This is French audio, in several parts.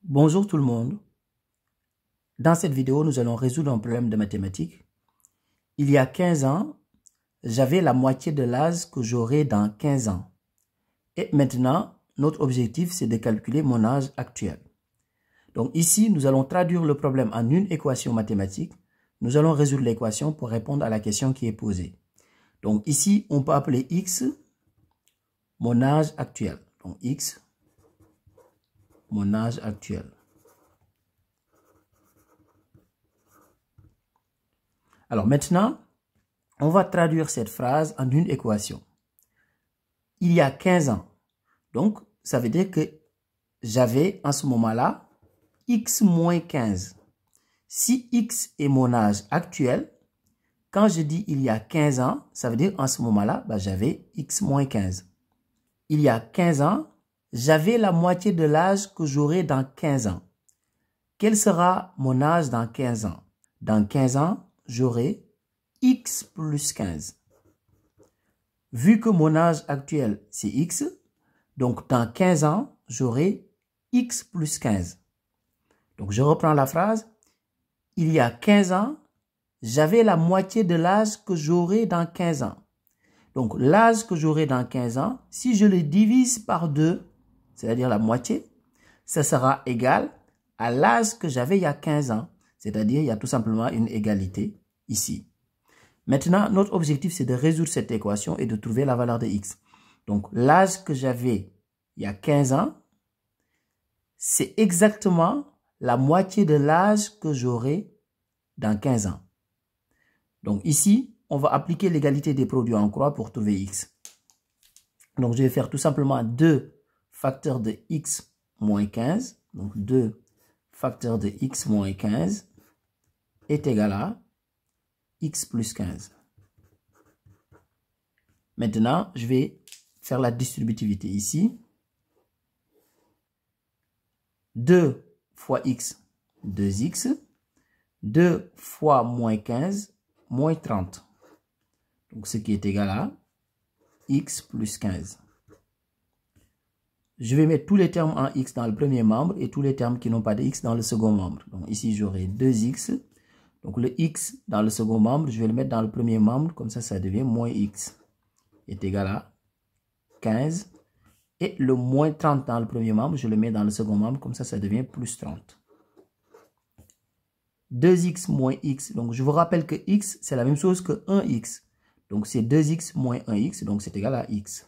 Bonjour tout le monde. Dans cette vidéo, nous allons résoudre un problème de mathématiques. Il y a 15 ans, j'avais la moitié de l'âge que j'aurai dans 15 ans. Et maintenant, notre objectif, c'est de calculer mon âge actuel. Donc ici, nous allons traduire le problème en une équation mathématique. Nous allons résoudre l'équation pour répondre à la question qui est posée. Donc ici, on peut appeler x mon âge actuel. Donc x, mon âge actuel. Alors maintenant, on va traduire cette phrase en une équation. Il y a 15 ans. Donc, ça veut dire que j'avais en ce moment-là x moins 15. Si x est mon âge actuel, quand je dis il y a 15 ans, ça veut dire en ce moment-là, j'avais x moins 15. Il y a 15 ans, j'avais la moitié de l'âge que j'aurai dans 15 ans. Quel sera mon âge dans 15 ans? Dans 15 ans, j'aurai x plus 15. Vu que mon âge actuel, c'est x, donc dans 15 ans, j'aurai x plus 15. Donc je reprends la phrase. Il y a 15 ans, j'avais la moitié de l'âge que j'aurai dans 15 ans. Donc l'âge que j'aurai dans 15 ans, si je le divise par 2, c'est-à-dire la moitié, ça sera égal à l'âge que j'avais il y a 15 ans. C'est-à-dire il y a tout simplement une égalité ici. Maintenant, notre objectif, c'est de résoudre cette équation et de trouver la valeur de x. Donc, l'âge que j'avais il y a 15 ans, c'est exactement la moitié de l'âge que j'aurai dans 15 ans. Donc, ici, on va appliquer l'égalité des produits en croix pour trouver x. Donc, je vais faire tout simplement 2 facteurs de x moins 15. Donc, 2 facteurs de x moins 15 est égal à x plus 15. Maintenant, je vais faire la distributivité ici. 2 fois x, 2x. 2 fois moins 15, moins 30. Donc, ce qui est égal à x plus 15. Je vais mettre tous les termes en x dans le premier membre et tous les termes qui n'ont pas de x dans le second membre. Donc, ici, j'aurai 2x. Donc, le x dans le second membre, je vais le mettre dans le premier membre. Comme ça devient moins x est égal à 15. Et le moins 30 dans le premier membre, je le mets dans le second membre. Comme ça devient plus 30. 2x moins x. Donc, je vous rappelle que x, c'est la même chose que 1x. Donc, c'est 2x moins 1x. Donc, c'est égal à x.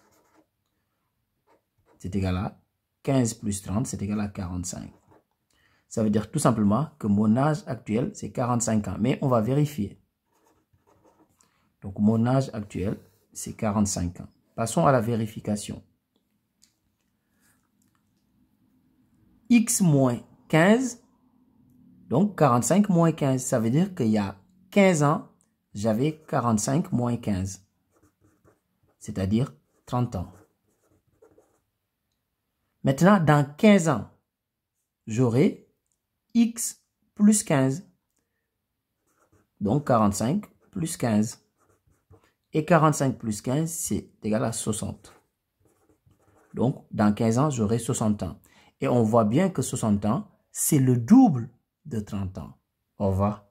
C'est égal à 15 plus 30, c'est égal à 45. Ça veut dire tout simplement que mon âge actuel, c'est 45 ans. Mais on va vérifier. Donc, mon âge actuel, c'est 45 ans. Passons à la vérification. X moins 15, donc 45 moins 15. Ça veut dire qu'il y a 15 ans, j'avais 45 moins 15. C'est-à-dire 30 ans. Maintenant, dans 15 ans, j'aurai x plus 15. Donc, 45 plus 15. Et 45 plus 15, c'est égal à 60. Donc, dans 15 ans, j'aurai 60 ans. Et on voit bien que 60 ans, c'est le double de 30 ans. Au revoir.